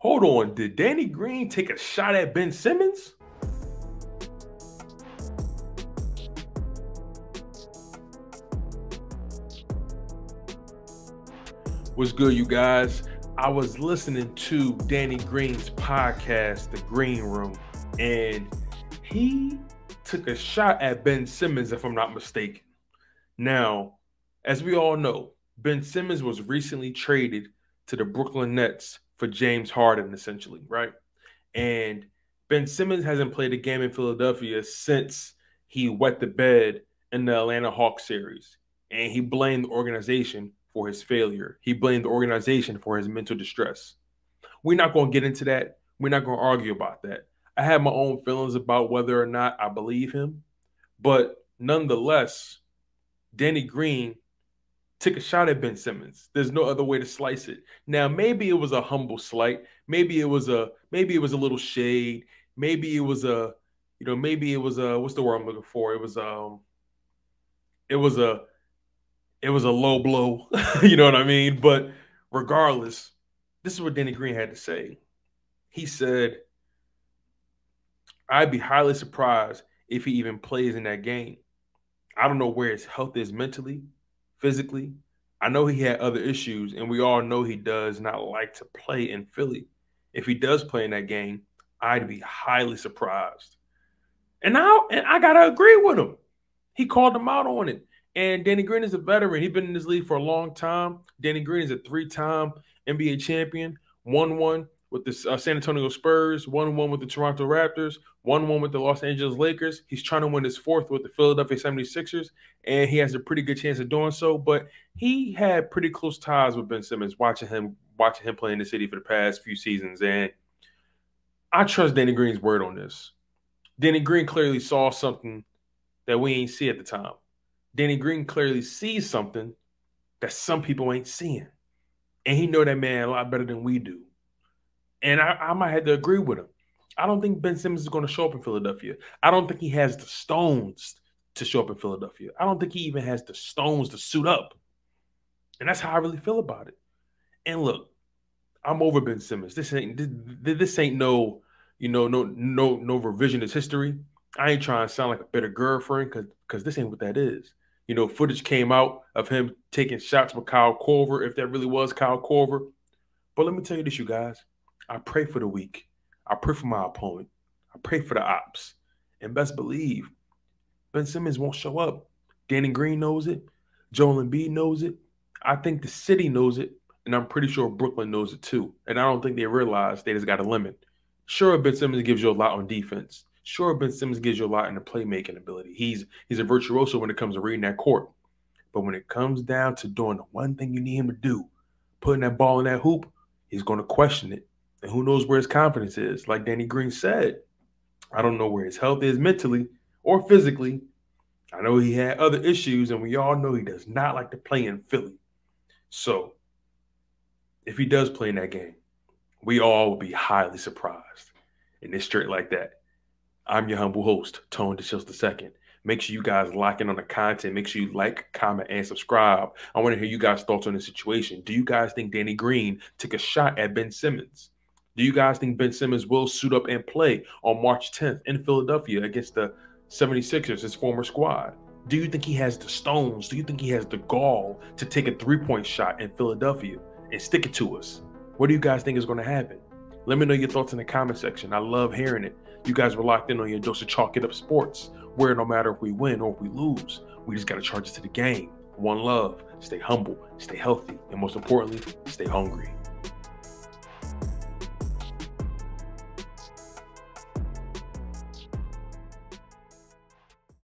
Hold on, did Danny Green take a shot at Ben Simmons? What's good, you guys? I was listening to Danny Green's podcast, The Green Room, and he took a shot at Ben Simmons, if I'm not mistaken. Now, as we all know, Ben Simmons was recently traded to the Brooklyn Nets for James Harden, essentially, right? And Ben Simmons hasn't played a game in Philadelphia since he wet the bed in the Atlanta Hawks series. And he blamed the organization for his failure. He blamed the organization for his mental distress. We're not going to get into that. We're not going to argue about that. I have my own feelings about whether or not I believe him. But nonetheless, Danny Green took a shot at Ben Simmons. There's no other way to slice it. Now, maybe it was a humble slight. Maybe it was a little shade. Maybe it was what's the word I'm looking for? It was a low blow. You know what I mean? But regardless, this is what Danny Green had to say. He said, I'd be highly surprised if he even plays in that game. I don't know where his health is mentally, physically. I know he had other issues, and we all know he does not like to play in Philly. If he does play in that game, I'd be highly surprised. And I got to agree with him. He called him out on it. And Danny Green is a veteran. He's been in this league for a long time. Danny Green is a 3-time NBA champion, won one with the San Antonio Spurs, won one with the Toronto Raptors, won one with the Los Angeles Lakers. He's trying to win his 4th with the Philadelphia 76ers, and he has a pretty good chance of doing so. But he had pretty close ties with Ben Simmons, watching him play in the city for the past few seasons. And I trust Danny Green's word on this. Danny Green clearly saw something that we ain't see at the time. Danny Green clearly sees something that some people ain't seeing. And he know that man a lot better than we do. And I might have to agree with him. I don't think Ben Simmons is going to show up in Philadelphia. I don't think he has the stones to show up in Philadelphia. I don't think he even has the stones to suit up. And that's how I really feel about it. And look, I'm over Ben Simmons. This ain't no revisionist history. I ain't trying to sound like a bitter girlfriend because this ain't what that is. You know, footage came out of him taking shots with Kyle Korver, if that really was Kyle Korver. But let me tell you this, you guys. I pray for the weak. I pray for my opponent. I pray for the ops. And best believe, Ben Simmons won't show up. Danny Green knows it. Joel Embiid knows it. I think the city knows it. And I'm pretty sure Brooklyn knows it too. And I don't think they realize they just got a limit. Sure, Ben Simmons gives you a lot on defense. Sure, Ben Simmons gives you a lot in the playmaking ability. He's a virtuoso when it comes to reading that court. But when it comes down to doing the one thing you need him to do, putting that ball in that hoop, he's going to question it. And who knows where his confidence is? Like Danny Green said, I don't know where his health is mentally or physically. I know he had other issues, and we all know he does not like to play in Philly. So if he does play in that game, we all will be highly surprised. And it's straight like that. I'm your humble host, Tone DeShields II. Make sure you guys lock in on the content. Make sure you like, comment, and subscribe. I want to hear you guys' thoughts on the situation. Do you guys think Danny Green took a shot at Ben Simmons? Do you guys think Ben Simmons will suit up and play on March 10th in Philadelphia against the 76ers, his former squad? Do you think he has the stones? Do you think he has the gall to take a 3-point shot in Philadelphia and stick it to us? What do you guys think is going to happen? Let me know your thoughts in the comment section. I love hearing it. You guys were locked in on your dose of Chalk It Up Sports, where no matter if we win or if we lose, we just got to charge it to the game. One love, stay humble, stay healthy, and most importantly, stay hungry.